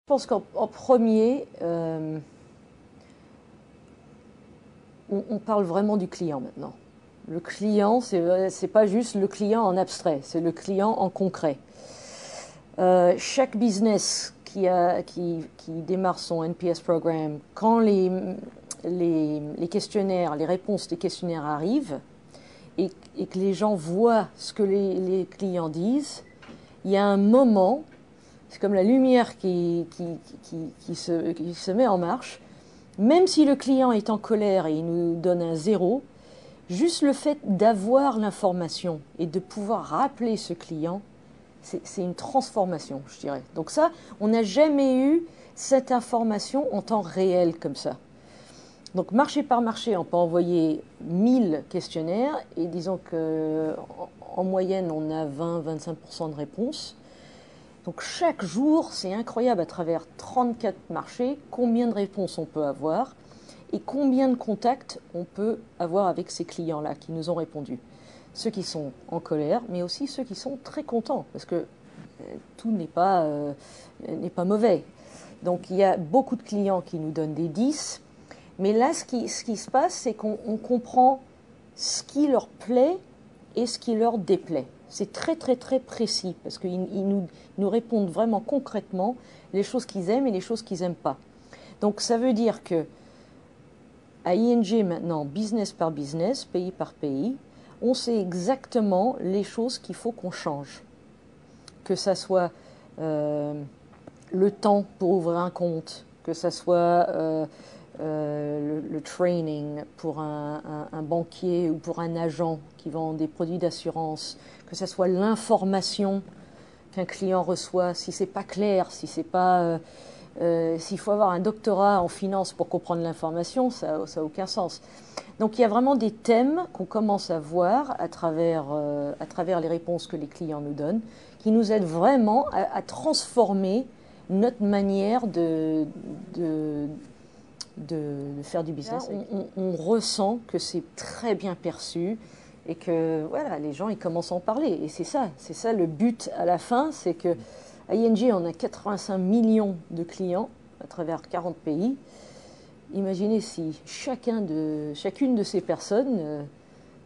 Je pense qu'en premier, on parle vraiment du client maintenant. Le client, c'est pas juste le client en abstrait, c'est le client en concret. Chaque business qui démarre son NPS programme, quand les questionnaires, les réponses des questionnaires arrivent et que les gens voient ce que les clients disent, il y a un moment, c'est comme la lumière qui se met en marche. Même si le client est en colère et il nous donne un 0, juste le fait d'avoir l'information et de pouvoir rappeler ce client, c'est une transformation, je dirais. Donc ça, on n'a jamais eu cette information en temps réel comme ça. Donc marché par marché, on peut envoyer 1000 questionnaires et disons qu'en moyenne, on a 20-25% de réponses. Donc chaque jour, c'est incroyable à travers 34 marchés, combien de réponses on peut avoir et combien de contacts on peut avoir avec ces clients-là qui nous ont répondu. Ceux qui sont en colère, mais aussi ceux qui sont très contents, parce que tout n'est pas mauvais. Donc il y a beaucoup de clients qui nous donnent des 10, mais là, ce qui se passe, c'est qu'on comprend ce qui leur plaît et ce qui leur déplaît. C'est très très très précis, parce qu'ils nous répondent vraiment concrètement les choses qu'ils aiment et les choses qu'ils n'aiment pas. Donc ça veut dire que à ING maintenant, business par business, pays par pays, on sait exactement les choses qu'il faut qu'on change. Que ça soit le temps pour ouvrir un compte, que ça soit le training pour un banquier ou pour un agent qui vend des produits d'assurance, que ça soit l'information qu'un client reçoit, si c'est pas clair, si c'est pas s'il faut avoir un doctorat en finance pour comprendre l'information, ça n'a aucun sens. Donc il y a vraiment des thèmes qu'on commence à voir à travers les réponses que les clients nous donnent, qui nous aident vraiment à transformer notre manière de faire du business. On ressent que c'est très bien perçu et que voilà, les gens ils commencent à en parler. Et c'est ça le but à la fin, c'est que à ING, on a 85 millions de clients à travers 40 pays. Imaginez si chacune de ces personnes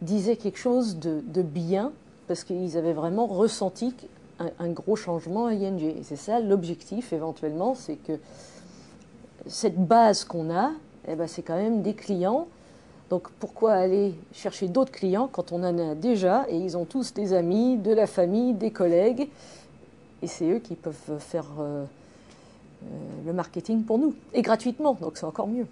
disait quelque chose de bien, parce qu'ils avaient vraiment ressenti un gros changement à ING. Et c'est ça l'objectif éventuellement, c'est que cette base qu'on a, eh ben, c'est quand même des clients. Donc pourquoi aller chercher d'autres clients quand on en a déjà et ils ont tous des amis, de la famille, des collègues et c'est eux qui peuvent faire le marketing pour nous et gratuitement, donc c'est encore mieux.